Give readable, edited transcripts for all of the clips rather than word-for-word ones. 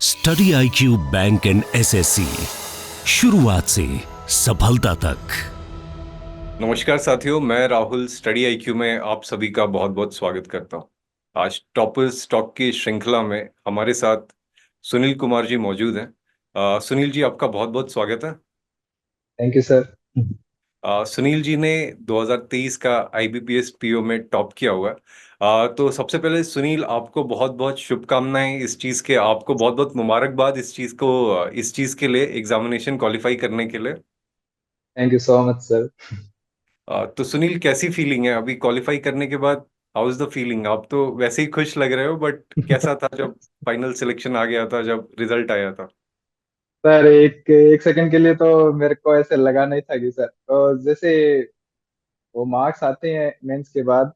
Study IQ bank and SSC, शुरुआत से सफलता तक। नमस्कार साथियों, मैं राहुल स्टडी आईक्यू में आप सभी का बहुत बहुत स्वागत करता हूं। आज टॉपर्स स्टॉक की श्रृंखला में हमारे साथ सुनील कुमार जी मौजूद हैं। सुनील जी, आपका बहुत बहुत स्वागत है। Thank you sir. Sunil ji ने 2023 का IBPS PO में टॉप किया हुआ है। तो सबसे पहले सुनील, आपको बहुत बहुत शुभकामनाएं इस चीज़ के, आपको बहुत बहुत मुबारकबाद इस चीज़ को, इस चीज़ के लिए, एग्जामिनेशन क्वालिफाई करने के लिए। Thank you so much sir. तो सुनील, कैसी फीलिंग है अभी क्वालिफाई करने के बाद? How is the feeling? आप तो वैसे ही खुश लग रहे हो, बट कैसा था जब फाइनल सिलेक्शन आ गया था, जब रिजल्ट आया था? सर एक एक सेकंड के लिए तो मेरे को ऐसे लगा नहीं था कि सर तो जैसे वो मार्क्स आते हैं मेंस के बाद,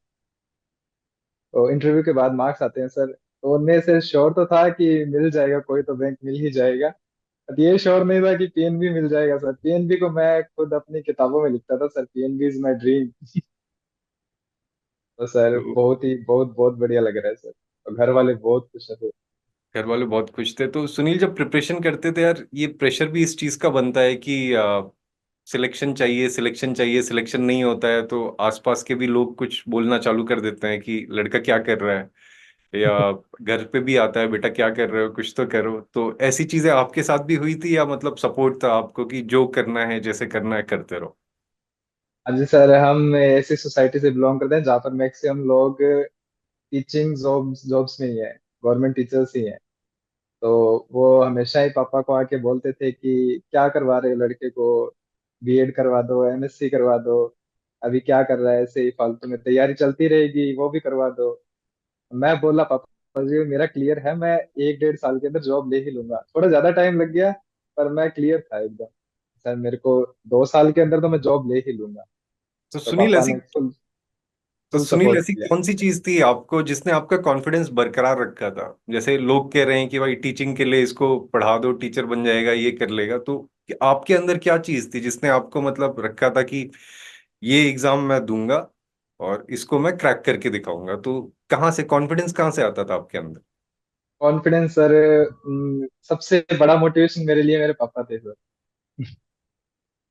तो इंटरव्यू के बाद मार्क्स आते हैं सर, तो उनमें से श्योर तो था कि मिल जाएगा, कोई तो बैंक मिल ही जाएगा। बट ये श्योर नहीं था कि PNB मिल जाएगा सर। PNB को मैं खुद अपनी किताबों में लिखता था sir, PNB is my dream. तो सर तो बहुत ही बहुत बहुत बढ़िया लग रहा है सर, और घर वाले बहुत खुश हैं। घर वाले बहुत खुश थे। तो सुनील, जब प्रिपरेशन करते थे यार, ये प्रेशर भी इस चीज का बनता है कि सिलेक्शन चाहिए, सिलेक्शन चाहिए, सिलेक्शन नहीं होता है तो आसपास के भी लोग कुछ बोलना चालू कर देते हैं कि लड़का क्या कर रहा है, या घर पे भी आता है, बेटा क्या कर रहे हो, कुछ तो करो। तो ऐसी चीजें आपके साथ भी हुई थी, या मतलब सपोर्ट था आपको कि जो करना है, जैसे करना है, करते रहो? हाँ जी सर, हम ऐसी सोसाइटी से बिलोंग करते हैं जहाँ पर मैक्सिमम लोग टीचिंग जॉब्स जॉब्स में ही है, गवर्नमेंट टीचर्स ही हैं। तो वो हमेशा ही पापा को आके बोलते थे कि क्या करवा रहे हो लड़के को, B.Ed करवा दो, MSc करवा दो, अभी क्या कर रहा है, ऐसे ही फालतू में तैयारी चलती रहेगी, वो भी करवा दो। मैं बोला पापा जी मेरा क्लियर है, मैं 1 1.5 साल के अंदर जॉब ले ही लूंगा। थोड़ा ज्यादा टाइम लग गया, पर मैं क्लियर था एकदम सर, मेरे को 2 साल के अंदर तो मैं जॉब ले ही लूंगा। तो तो सुनील, पापा ऐसी ने फुल तो फुल सुनील सपोर्ट ऐसी किया। कौन सी चीज थी आपको जिसने आपका कॉन्फिडेंस बरकरार रखा था? जैसे लोग कह रहे हैं कि भाई टीचिंग के लिए इसको पढ़ा दो, टीचर बन जाएगा, ये कर लेगा, तो आपके अंदर क्या चीज थी जिसने आपको मतलब रखा था कि ये एग्जाम मैं दूंगा और इसको मैं क्रैक करके दिखाऊंगा? तो कहाँ से कॉन्फिडेंस, कहाँ से आता था आपके अंदर? कॉन्फिडेंस सर, सबसे बड़ा मोटिवेशन मेरे लिए मेरे पापा थे सर।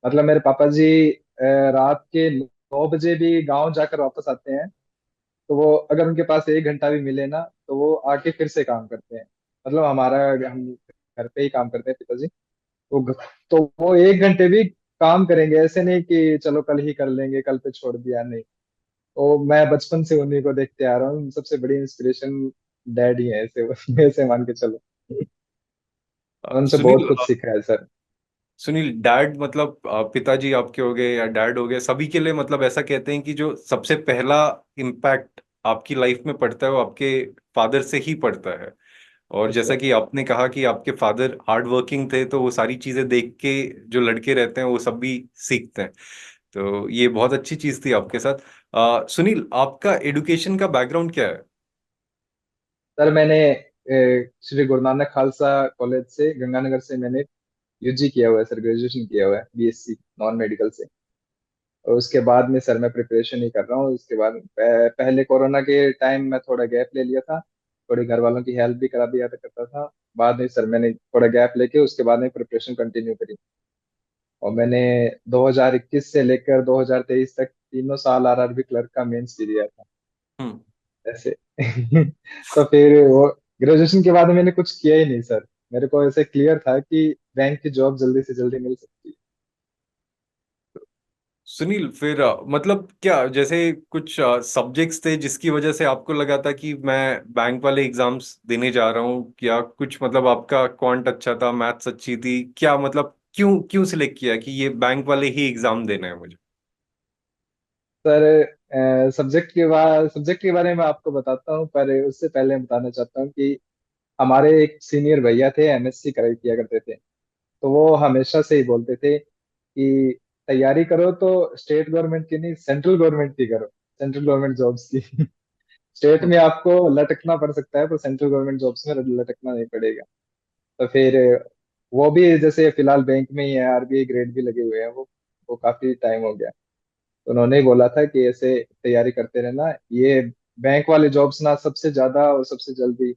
मतलब मेरे पापा जी रात के 9 बजे भी गांव जाकर वापस आते हैं, तो वो अगर उनके पास 1 घंटा भी मिले ना, तो वो आके फिर से काम करते हैं। मतलब हम घर पे ही काम करते हैं पिताजी। तो वो 1 घंटे भी काम करेंगे, ऐसे नहीं कि चलो कल ही कर लेंगे, कल पे छोड़ दिया, नहीं। तो मैं बचपन से उन्हीं को देखते आ रहा हूँ, सबसे बड़ी इंस्पिरेशन डैड ही है ऐसे। ऐसे मान के चलो, उनसे बहुत सुनील, कुछ सीखा है सर। सुनील डैड मतलब पिताजी आपके हो गए या डैड हो गए, सभी के लिए मतलब ऐसा कहते हैं कि जो सबसे पहला इम्पैक्ट आपकी लाइफ में पड़ता है वो आपके फादर से ही पड़ता है। और यस जैसा सर। कि आपने कहा कि आपके फादर हार्ड वर्किंग थे, तो वो सारी चीजें देख के जो लड़के रहते हैं वो सब भी सीखते हैं। तो ये बहुत अच्छी चीज थी आपके साथ। सुनील, आपका एडुकेशन का बैकग्राउंड क्या है? सर मैंने श्री गुरु नानक खालसा कॉलेज से, गंगानगर से मैंने UG किया हुआ है सर, ग्रेजुएशन किया हुआ है BSc नॉन मेडिकल से। और उसके बाद में सर मैं प्रिपरेशन ही कर रहा हूँ। उसके बाद पहले कोरोना के टाइम मैं थोड़ा गैप ले लिया था, थोड़ी घर वालों की हेल्प भी करा दिया करता था। बाद में सर मैंने थोड़ा गैप लेके उसके बाद में प्रिपरेशन कंटिन्यू करी। और मैंने 2021 से लेकर 2023 तक तीनों साल RRB क्लर्क का मेंस भी दिया था हम्म। ऐसे। तो फिर वो ग्रेजुएशन के बाद मैंने कुछ किया ही नहीं सर। मेरे को ऐसे क्लियर था कि बैंक की जॉब जल्दी से जल्दी मिल सकती है। सुनील, फिर मतलब क्या, जैसे कुछ सब्जेक्ट्स थे जिसकी वजह से आपको लगा था कि मैं बैंक वाले एग्जाम्स देने जा रहा हूँ, या कुछ मतलब आपका क्वांट अच्छा था, मैथ्स अच्छी थी, क्या मतलब क्यों क्यों सिलेक्ट किया कि ये बैंक वाले ही एग्जाम देने हैं मुझे? सर सब्जेक्ट के बारे में आपको बताता हूँ, पर उससे पहले मैं बताना चाहता हूँ कि हमारे एक सीनियर भैया थे, MSc कराई किया करते थे। तो वो हमेशा से ही बोलते थे कि तैयारी करो तो स्टेट गवर्नमेंट की नहीं, सेंट्रल गवर्नमेंट की करो, सेंट्रल गवर्नमेंट जॉब्स की। स्टेट हम्म। में आपको लटकना पड़ सकता है, पर सेंट्रल गवर्नमेंट जॉब्स में लटकना नहीं पड़ेगा। तो फिर वो भी जैसे फिलहाल बैंक में ही है, RBI ग्रेड भी लगे हुए हैं वो काफी टाइम हो गया। तो उन्होंने ही बोला था कि ऐसे तैयारी करते रहना, ये बैंक वाले जॉब्स ना सबसे ज्यादा और सबसे जल्दी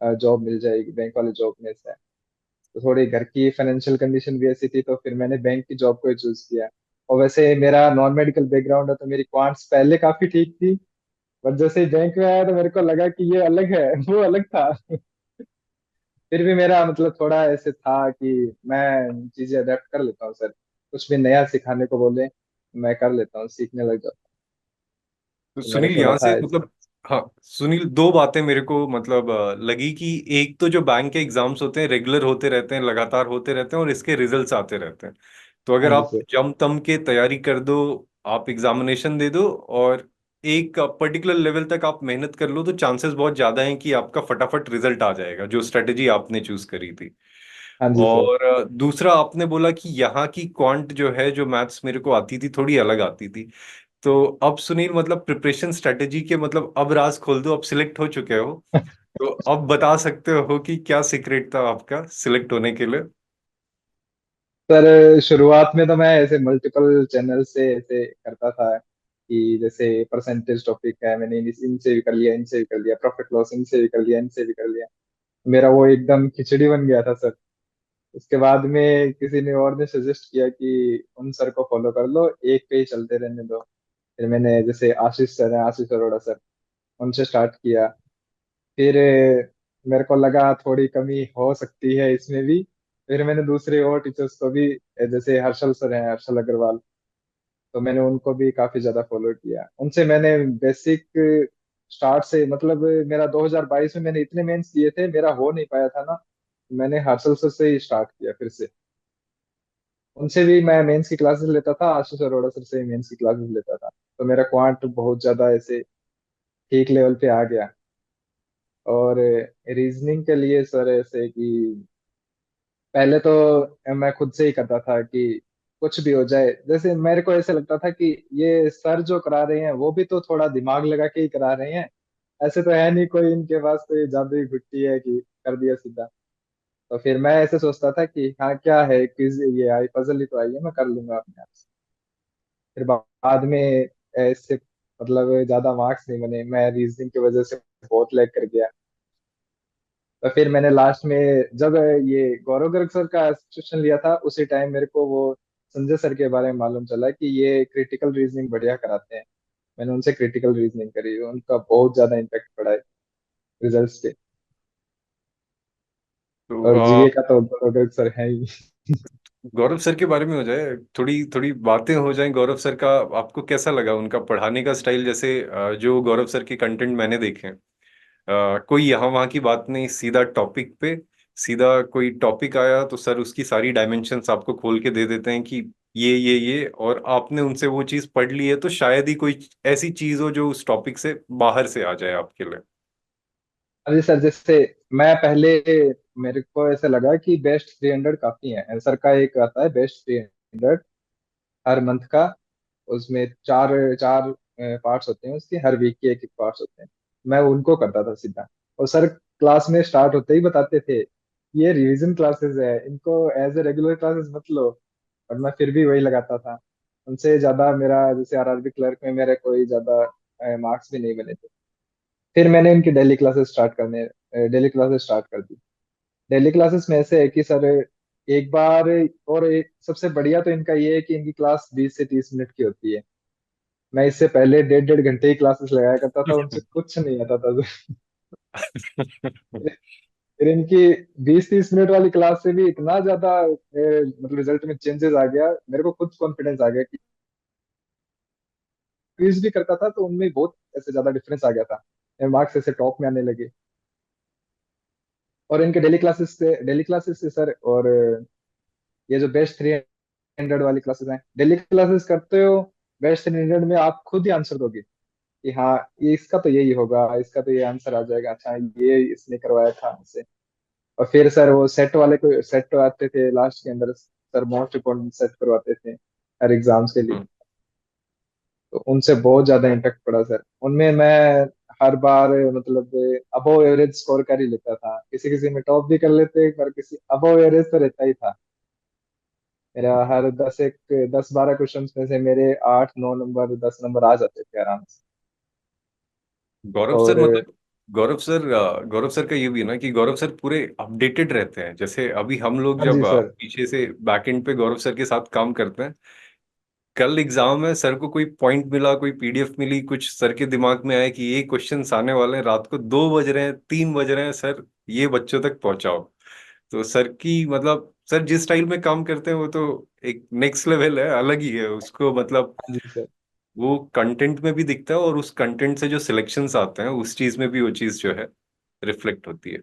जॉब मिल जाएगी बैंक वाले जॉब में से। तो थोड़ी घर की फाइनेंशियल कंडीशन भी ऐसी थी, तो फिर मैंने बैंक की जॉब को ही चूज किया। और वैसे मेरा नॉन मेडिकल बैकग्राउंड है, तो मेरी क्वांट्स पहले काफी ठीक थी, बट जैसे ही बैंक में आया तो मेरे को लगा कि ये अलग है, वो अलग था। फिर भी मेरा मतलब थोड़ा ऐसे था कि मैं चीजें अडेप्ट कर लेता हूँ सर, कुछ भी नया सिखाने को बोले मैं कर लेता हूँ, सीखने लग जाता तो हूँ। तो मेरा सुनील थोड़ा यहाँ था से ऐसे। मतलब, हाँ सुनील, दो बातें मेरे को मतलब लगी कि एक तो जो बैंक के एग्जाम्स होते हैं रेगुलर होते रहते हैं, लगातार होते रहते हैं और इसके रिजल्ट्स आते रहते हैं। तो हाँ अगर जी आप सर। जम तम के तैयारी कर दो, आप एग्जामिनेशन दे दो और एक पर्टिकुलर लेवल तक आप मेहनत कर लो, तो चांसेस बहुत ज्यादा हैं कि आपका फटाफट रिजल्ट आ जाएगा जो स्ट्रेटेजी आपने चूज करी थी। हाँ जी सर। और दूसरा आपने बोला कि यहाँ की क्वांट जो है, जो मैथ्स मेरे को आती थी, थोड़ी अलग आती थी। तो अब सुनील मतलब प्रिपरेशन स्ट्रेटेजी के मतलब अब राज खोल दो, अब सिलेक्ट हो चुके हो, तो अब बता सकते हो कि क्या सीक्रेट था आपका सिलेक्ट होने के लिए। सर शुरुआत में तो मैं ऐसे मल्टीपल चैनल से ऐसे करता था कि जैसे परसेंटेज टॉपिक है, मैंने इनसे भी कर लिया, इनसे भी कर लिया, प्रॉफिट लॉस इनसे भी कर लिया, इनसे भी कर लिया। मेरा वो एकदम खिचड़ी बन गया था सर। उसके बाद में किसी ने और ने सजेस्ट किया कि उन सर को फॉलो कर लो, एक पे ही चलते रहने दो। फिर मैंने जैसे आशीष सर है, आशीष अरोड़ा सर, उनसे स्टार्ट किया। फिर मेरे को लगा थोड़ी कमी हो सकती है इसमें भी। फिर मैंने दूसरे और टीचर्स को भी, जैसे हर्षल सर हैं, हर्षल अग्रवाल, तो मैंने उनको भी काफी ज्यादा फॉलो किया। उनसे मैंने बेसिक स्टार्ट से मतलब मेरा 2022 में मैंने इतने मेंस दिए थे, मेरा हो नहीं पाया था ना, मैंने हर्षल सर से ही स्टार्ट किया फिर से। उनसे भी मैं मेंस की क्लासेस लेता था, आशीष अरोड़ा सर से भी मेंस की क्लासेस लेता था। तो मेरा क्वांट बहुत ज्यादा ऐसे ठीक लेवल पे आ गया। और रीजनिंग के लिए सर ऐसे कि पहले तो मैं खुद से ही करता था कि कुछ भी हो जाए, जैसे मेरे को ऐसे लगता था कि ये सर जो करा रहे हैं वो भी तो थोड़ा दिमाग लगा के ही करा रहे हैं, ऐसे तो है नहीं कोई इनके पास कोई जादुई घुट्टी है कि कर दिया सीधा। तो फिर मैं ऐसे सोचता था कि हाँ क्या है, क्विज ये आई, पजल ही तो आई है, मैं कर लूंगा अपने आप से। फिर बाद में ऐसे मतलब ज्यादा मार्क्स नहीं बने, मैं रीजनिंग की वजह से बहुत लैग कर गया। तो फिर मैंने लास्ट में जब ये गौरव गर्ग सर का सब्सक्रिप्शन लिया था, उसी टाइम मेरे को वो संजय सर के बारे में मालूम चला कि ये क्रिटिकल रीजनिंग बढ़िया कराते हैं। मैंने उनसे क्रिटिकल रीजनिंग करी, उनका बहुत ज्यादा इम्पेक्ट पड़ा है रिजल्ट्स पे। तो और जीए का तो गौरव गर्ग सर है ही। गौरव सर के बारे में हो जाए, थोड़ी थोड़ी बातें हो जाएं गौरव सर का। आपको कैसा लगा उनका पढ़ाने का स्टाइल? जैसे जो गौरव सर के कंटेंट मैंने देखे हैं, कोई यहाँ वहाँ की बात नहीं, सीधा टॉपिक पे, सीधा कोई टॉपिक आया तो सर उसकी सारी डायमेंशंस आपको खोल के दे देते हैं कि ये, और आपने उनसे वो चीज़ पढ़ ली है तो शायद ही कोई ऐसी चीज़ हो जो उस टॉपिक से बाहर से आ जाए आपके लिए। अरे सर जैसे मैं पहले, मेरे को ऐसा लगा कि बेस्ट 300 काफी है। सर का एक आता है बेस्ट 300 हर मंथ का, उसमें चार चार पार्ट्स होते हैं उसके, हर वीक के एक एक पार्ट्स होते हैं। मैं उनको करता था सीधा। और सर क्लास में स्टार्ट होते ही बताते थे ये रिवीजन क्लासेस है, इनको एज ए रेगुलर क्लासेस मत लो। और मैं फिर भी वही लगाता था। उनसे ज्यादा मेरा जैसे आरआरबी क्लर्क में मेरे कोई ज्यादा मार्क्स भी नहीं बने थे। फिर मैंने इनकी डेली क्लासेस स्टार्ट कर दी। डेली क्लासेस में ऐसे है कि सर एक बार, और एक सबसे बढ़िया तो इनका ये है कि इनकी क्लास 20 से 30 मिनट की होती है। मैं इससे पहले 1.5 घंटे ही क्लासेस लगाया करता था, उनसे कुछ नहीं आता था। फिर इनकी 20-30 मिनट वाली क्लास से भी इतना ज्यादा मतलब रिजल्ट में चेंजेस आ गया, मेरे को खुद कॉन्फिडेंस आ गया कि क्विज भी करता था तो उनमें बहुत ऐसे ज्यादा डिफरेंस आ गया था, मार्क्स ऐसे टॉप में आने लगे। और इनके डेली क्लासेस से सर, और ये जो बेस्ट 300 वाली क्लासेस हैं, डेली क्लासेस करते हो, बेस्ट 300 में आप खुद ही आंसर दोगे कि हाँ ये इसका तो यही होगा, इसका तो ये आंसर आ जाएगा, अच्छा ये इसने करवाया था हमसे। और फिर सर वो सेट वाले को सेट आते थे लास्ट के अंदर, सर मोस्ट इम्पोर्टेंट सेट करवाते थे हर एग्जाम्स के लिए। तो उनसे बहुत ज्यादा इम्पेक्ट पड़ा सर उनमें। मैं हर बार मतलब अबव एवरेज स्कोर कर ही लेता था, किसी किसी में टॉप भी कर लेते, पर किसी अबव एवरेज तो रहता ही था मेरा। हर 10-12 क्वेश्चन में से मेरे 8-9 नंबर, 10 नंबर आ जाते थे आराम से। गौरव सर और मतलब गौरव सर का ये भी है ना कि गौरव सर पूरे अपडेटेड रहते हैं। जैसे अभी हम लोग हाँ जब जी सर। पीछे से बैकएंड पे गौरव सर के साथ काम करते हैं, कल एग्जाम में सर को कोई पॉइंट मिला, कोई पीडीएफ मिली, कुछ सर के दिमाग में आया कि ये क्वेश्चन आने वाले हैं, रात को 2 बज रहे हैं, 3 बज रहे हैं, सर ये बच्चों तक पहुंचाओ। तो सर की मतलब सर जिस स्टाइल में काम करते हैं वो तो एक नेक्स्ट लेवल है, अलग ही है उसको मतलब। हाँ जी सर। वो कंटेंट में भी दिखता है और उस कंटेंट से जो सिलेक्शंस आते हैं उस चीज में भी वो चीज जो है रिफ्लेक्ट होती है।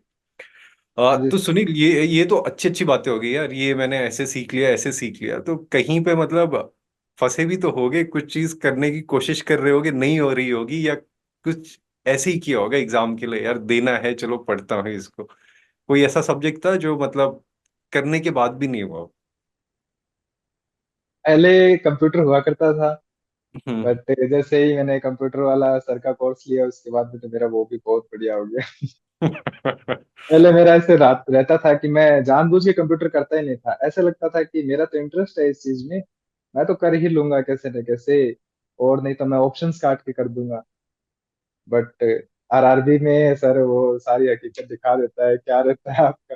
हाँ जी तो सर। सुनील, ये तो अच्छी अच्छी बातें हो गई यार, ये मैंने ऐसे सीख लिया, ऐसे सीख लिया, तो कहीं पे मतलब फंसे भी तो होगे, कुछ चीज करने की कोशिश कर रहे होगे, नहीं हो रही होगी, या कुछ ऐसे ही किया होगा एग्जाम के लिए, यार देना है चलो पढ़ता हूँ इसको। कोई ऐसा सब्जेक्ट था जो मतलब करने के बाद भी नहीं हुआ? पहले कंप्यूटर हुआ करता था, हम्म। बट जैसे ही मैंने कंप्यूटर वाला सर का कोर्स लिया उसके बाद में तो मेरा वो भी बहुत बढ़िया हो गया। पहले मेरा ऐसे रात रहता था कि मैं जानबूझ के कंप्यूटर करता ही नहीं था, ऐसे लगता था कि मेरा तो इंटरेस्ट है इस चीज में, मैं तो कर ही लूंगा कैसे न कैसे, और नहीं तो मैं ऑप्शंस काट के कर दूंगा। बट आरआरबी में सर वो सारी हकीकत दिखा देता है क्या रहता है आपका।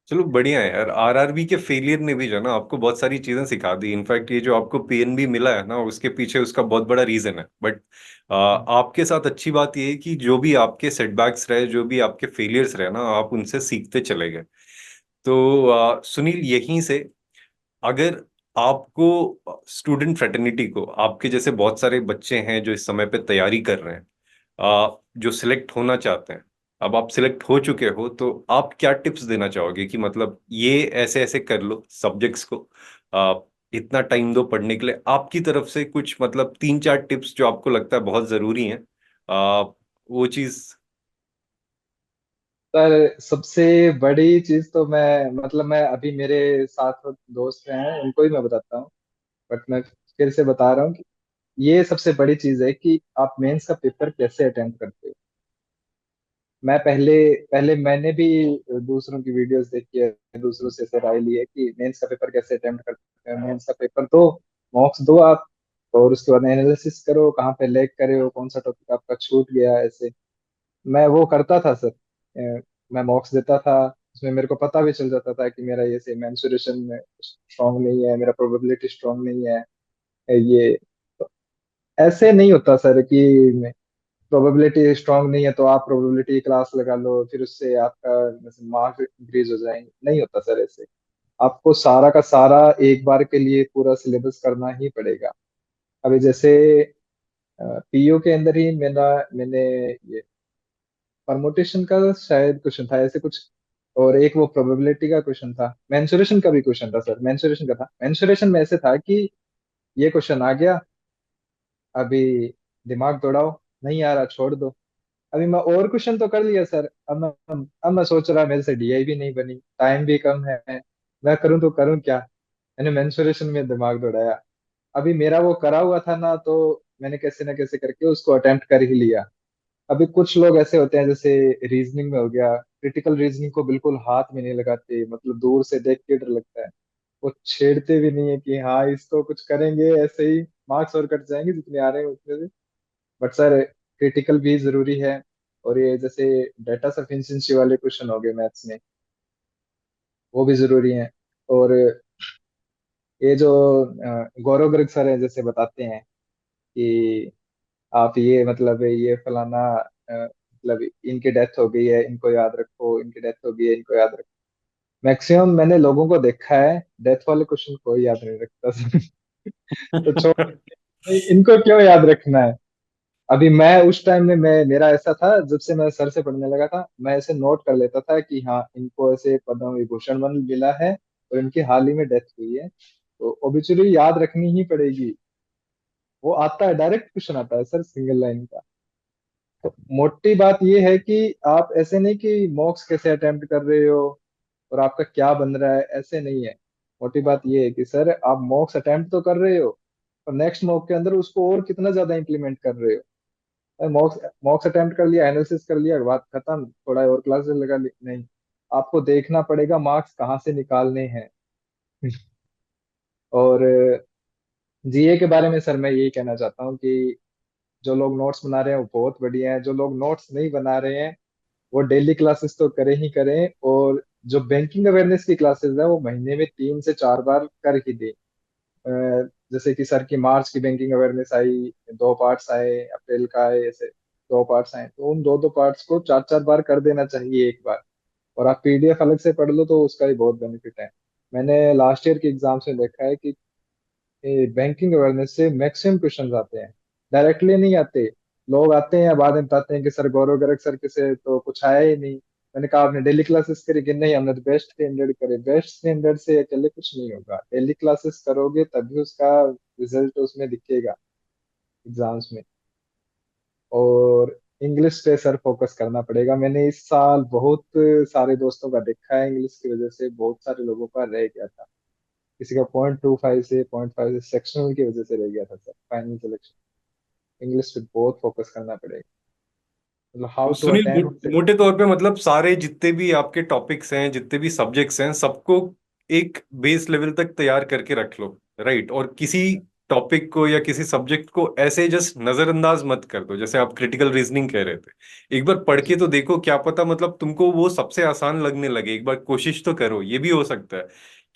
चलो बढ़िया है यार, आरआरबी के फेलियर ने भी जो है ना आपको बहुत सारी चीजें सिखा दी। इनफैक्ट ये जो आपको पीएनबी मिला है ना, उसके पीछे उसका बहुत बड़ा रीजन है। बट आपके साथ अच्छी बात ये है कि जो भी आपके सेटबैक्स रहे, जो भी आपके फेलियर्स रहे ना, आप उनसे सीखते चले गए। तो सुनील, यहीं से अगर आपको स्टूडेंट फ्रेटर्निटी को, आपके जैसे बहुत सारे बच्चे हैं जो इस समय पे तैयारी कर रहे हैं, जो सिलेक्ट होना चाहते हैं, अब आप सिलेक्ट हो चुके हो, तो आप क्या टिप्स देना चाहोगे कि मतलब ये ऐसे ऐसे कर लो सब्जेक्ट्स को, आ, इतना टाइम दो पढ़ने के लिए, आपकी तरफ से कुछ मतलब 3-4 टिप्स जो आपको लगता है बहुत जरूरी हैं, वो चीज। सर सबसे बड़ी चीज तो मैं मतलब मैं अभी मेरे साथ दोस्त हैं उनको ही मैं बताता हूँ, बट मैं फिर से बता रहा हूँ कि ये सबसे बड़ी चीज है कि आप मेंस का पेपर कैसे अटेम्प्ट करते हो। मैं पहले पहले मैंने भी दूसरों की वीडियोस देखी है, दूसरों से ऐसे राय ली है कि मेंस का पेपर कैसे अटेम्प्ट करते हैं। मेंस का पेपर दो, मॉक्स दो आप, और उसके बाद एनालिसिस करो कहाँ पे लैग करे हो, कौन सा टॉपिक आपका छूट गया ऐसे। मैं वो करता था सर। मैं मॉक्स देता था, उसमें मेरे को पता भी चल जाता था कि मेरा ये से मेंसुरेशन स्ट्रांग नहीं है, मेरा प्रोबेबिलिटी स्ट्रांग नहीं है। ये तो ऐसे नहीं होता सर कि प्रोबेबिलिटी स्ट्रांग नहीं है तो आप प्रोबेबिलिटी क्लास लगा लो फिर उससे आपका मार्क इंक्रीज हो जाएंगे, नहीं होता सर ऐसे। आपको सारा का सारा एक बार के लिए पूरा सिलेबस करना ही पड़ेगा। अभी जैसे पीओ के अंदर ही मैंने ये परमुटेशन का शायद क्वेश्चन था ऐसे कुछ, और एक वो प्रोबेबिलिटी का क्वेश्चन था, मेंसुरेशन का भी क्वेश्चन था सर, मेंसुरेशन का था। मेंसुरेशन में ऐसे था कि ये क्वेश्चन आ गया, अभी दिमाग दौड़ाओ, नहीं आ रहा छोड़ दो। अभी मैं और क्वेश्चन तो कर लिया सर, अब मैं सोच रहा मेरे से डीआई भी नहीं बनी, टाइम भी कम है, मैं करूँ तो करूँ क्या। मैंने मेंसुरेशन में दिमाग दौड़ाया, अभी मेरा वो करा हुआ था ना, तो मैंने कैसे ना कैसे करके उसको अटेम्प्ट कर ही लिया। अभी कुछ लोग ऐसे होते हैं जैसे रीजनिंग में हो गया, क्रिटिकल रीजनिंग को बिल्कुल हाथ में नहीं लगाते, मतलब दूर से देख के डर लगता है, वो छेड़ते भी नहीं है कि हाँ इसको कुछ करेंगे ऐसे ही मार्क्स और कट जाएंगे जितने आ रहे हैं उतने से। बट सर क्रिटिकल भी जरूरी है, और ये जैसे डाटा सफिशिएंसी वाले क्वेश्चन हो गए मैथ्स में, वो भी जरूरी है। और ये जो गौरव गर्ग सर है जैसे बताते हैं कि आप ये मतलब ये फलाना मतलब इनकी डेथ हो गई है इनको याद रखो, इनकी डेथ हो गई है इनको याद रखो। मैक्सिमम मैंने लोगों को देखा है डेथ वाले क्वेश्चन कोई याद नहीं रखता तो छोड़, इनको क्यों याद रखना है। अभी मैं उस टाइम में मैं मेरा ऐसा था, जब से मैं सर से पढ़ने लगा था मैं ऐसे नोट कर लेता था कि हाँ इनको ऐसे पद्म विभूषण मिला है और इनकी हाल ही में डेथ हुई है, तो ओबिचुरी याद रखनी ही पड़ेगी। वो आता है डायरेक्ट क्वेश्चन आता है सर सिंगल लाइन का। तो मोटी बात ये है कि आप ऐसे नहीं कि मॉक्स कैसे अटेम्प्ट कर रहे हो और आपका क्या बन रहा है, ऐसे नहीं है। मोटी बात ये है कि सर आप मॉक्स अटेम्प्ट तो कर रहे हो, और नेक्स्ट मॉक के अंदर उसको और कितना ज्यादा इंप्लीमेंट कर रहे हो। मॉक्स मॉक्स अटेम्प्ट कर लिया, एनालिसिस कर लिया, बात खत्म, थोड़ा और क्लासेस लगा ली, नहीं, आपको देखना पड़ेगा मार्क्स कहाँ से निकालने हैं। और जीए के बारे में सर मैं यही कहना चाहता हूँ कि जो लोग नोट्स बना रहे हैं वो बहुत बढ़िया है, जो लोग नोट्स नहीं बना रहे हैं वो डेली क्लासेस तो करें ही करें, और जो बैंकिंग अवेयरनेस की क्लासेस है वो महीने में 3 से 4 बार कर ही दें। जैसे कि सर की मार्च की बैंकिंग अवेयरनेस आई, 2 पार्ट्स आए, अप्रैल का आए, ऐसे 2 पार्ट्स आए, तो उन 2 पार्ट्स को 4 4 बार कर देना चाहिए एक बार। और आप पीडीएफ अलग से पढ़ लो तो उसका भी बहुत बेनिफिट है। मैंने लास्ट ईयर के एग्जाम्स में देखा है कि बैंकिंग अवेयरनेस से मैक्सिमम क्वेश्चन आते हैं, डायरेक्टली नहीं आते। लोग आते हैं बाद में बताते हैं कि सर गौरव गर्ग सर के से तो कुछ आया ही नहीं। मैंने कहा आपने डेली क्लासेस करी कि नहीं, हमने तो बेस्ट स्टैंडर्ड करे। बेस्ट स्टैंडर्ड से अकेले कुछ नहीं होगा, डेली क्लासेस करोगे तभी उसका रिजल्ट उसमें दिखेगा एग्जाम्स में। और इंग्लिश पे सर फोकस करना पड़ेगा। मैंने इस साल बहुत सारे दोस्तों का देखा है, इंग्लिश की वजह से बहुत सारे लोगों का रह गया था। किसी का 0.25 से सेक्शनल की वजह से रह गया था सर फाइनल सिलेक्शन। इंग्लिश पे बहुत फोकस करना पड़ेगा, मतलब हाउ तो टू सुनील, अटेम्प्ट। मोटे तौर पे मतलब सारे जितने भी आपके टॉपिक्स हैं, जितने भी सब्जेक्ट्स हैं, सबको एक बेस लेवल तक तैयार करके रख लो, राइट? और किसी टॉपिक को या किसी सब्जेक्ट को ऐसे जस्ट नजरअंदाज मत कर दो। जैसे आप क्रिटिकल रीजनिंग कह रहे थे, एक बार पढ़ के तो देखो, क्या पता मतलब तुमको वो सबसे आसान लगने लगे। एक बार कोशिश तो करो, ये भी हो सकता है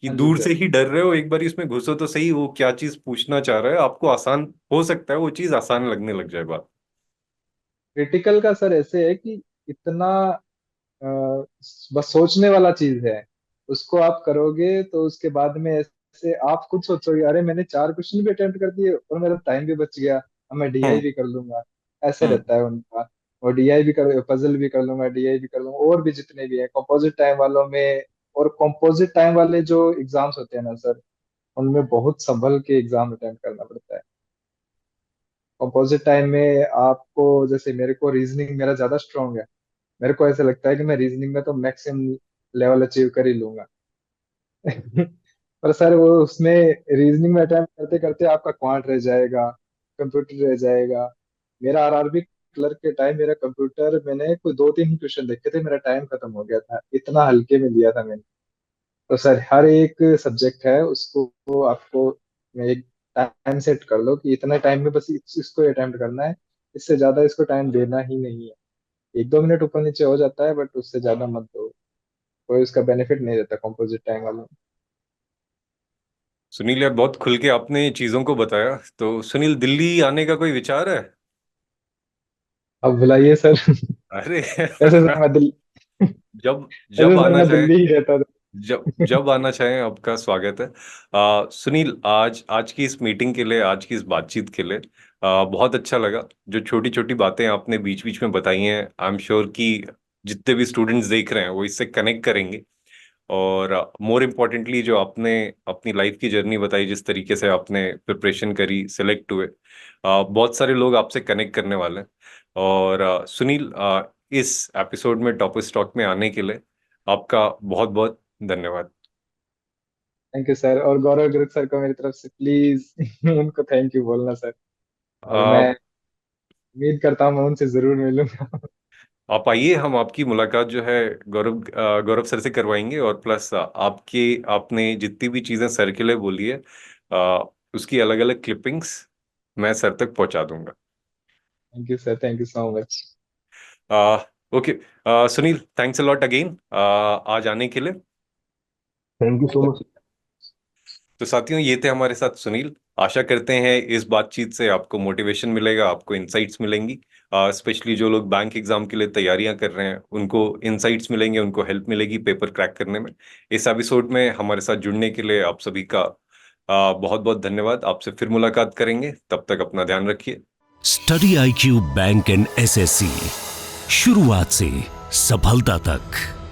कि हाँ जी दूर सर। से ही डर रहे हो, एक बार इसमें घुसो तो सही, वो क्या चीज पूछना चाह रहा है आपको आसान हो सकता है, वो चीज आसान लगने लग जाए बात। क्रिटिकल का सर ऐसे है कि इतना अ, बस सोचने वाला चीज है। उसको आप करोगे तो उसके बाद में ऐसे आप खुद सोचोगे अरे मैंने 4 क्वेश्चन भी अटेम्प्ट कर दिए और मेरा टाइम भी बच गया, अब मैं डीआई हम्म। भी कर लूंगा। ऐसे हम्म। रहता है उनका। और डीआई भी कर, पजल भी कर लूंगा, डीआई भी कर लूंगा, और भी जितने भी है कंपोजिट टाइम वालों में। और कंपोजिट टाइम वाले जो एग्जाम्स होते हैं ना सर, उनमें बहुत संभल के एग्जाम अटेम्प्ट करना पड़ता है। कंपोजिट टाइम में आपको, जैसे मेरे को रीजनिंग मेरा ज्यादा स्ट्रांग है, मेरे को ऐसा लगता है कि मैं रीजनिंग में तो मैक्सिमम लेवल अचीव कर ही लूंगा। पर सर वो उसमें रीजनिंग में अटेम्प्ट करते करते आपका क्वांट रह जाएगा, कंप्यूटर रह जाएगा। मेरा आरआरबी क्लर्क के टाइम मेरा कंप्यूटर, मैंने कोई 2 3 ही क्वेश्चन देखे थे, मेरा टाइम खत्म हो गया था, इतना हल्के में लिया था मैंने। तो सर हर एक सब्जेक्ट है उसको आपको एक टाइम सेट कर लो कि इतने टाइम में बस इसको अटेम्प्ट करना है, इससे ज्यादा इसको टाइम देना ही नहीं है। 1 2 मिनट ऊपर नीचे हो जाता है बट उससे ज्यादा मत दो, कोई उसका बेनिफिट नहीं रहता कंपोजिट टाइम वालों में। सुनील यार, बहुत खुल के आपने चीजों को बताया। तो सुनील, दिल्ली आने का कोई विचार है? अब बुलाइए सर। अरे ऐसे सर मैं दिल्ली जब ऐसे जब सर आना मैं चाहें, दिल्ली ही रहता था। जब आना चाहें, आपका स्वागत है। सुनील, आज आज की इस मीटिंग के लिए, आज की इस बातचीत के लिए बहुत अच्छा लगा। जो छोटी छोटी बातें आपने बीच बीच में बताई हैं, आई एम श्योर कि जितने भी स्टूडेंट्स देख रहे हैं वो इससे कनेक्ट करेंगे। और मोर इम्पोर्टेंटली, जो आपने अपनी लाइफ की जर्नी बताई, जिस तरीके से आपने प्रिपरेशन करी, सेलेक्ट हुए, बहुत सारे लोग आपसे कनेक्ट करने वाले हैं। और सुनील, इस एपिसोड में टॉप स्टॉक में आने के लिए आपका बहुत बहुत धन्यवाद। थैंक यू सर, और गौरव गर्ग सर को मेरी तरफ से प्लीज उनको थैंक यू बोलना सर। और आ, मैं उम्मीद करता हूँ मैं उनसे जरूर मिलूंगा। आप आइए, हम आपकी मुलाकात जो है गौरव सर से करवाएंगे। और प्लस आपके आपने जितनी भी चीजें सर के लिए बोली है, आ, उसकी अलग अलग क्लिपिंग्स मैं सर तक पहुंचा दूंगा। Thank you sir, thank you so much. Ah, okay. Sunil, thanks a lot again आज आने के लिए। Thank you so much. तो साथियों, ये थे हमारे साथ सुनील। आशा करते हैं इस बातचीत से आपको मोटिवेशन मिलेगा, आपको इंसाइट्स मिलेंगी। स्पेशली जो लोग बैंक एग्जाम के लिए तैयारियां कर रहे हैं, उनको इंसाइट्स मिलेंगे, उनको हेल्प मिलेगी पेपर क्रैक करने में। इस एपिसोड में हमारे साथ जुड़ने के लिए आप सभी का बहुत बहुत धन्यवाद। आपसे फिर मुलाकात करेंगे, तब तक अपना ध्यान रखिए। Study IQ bank and SSC, शुरुआत से सफलता तक।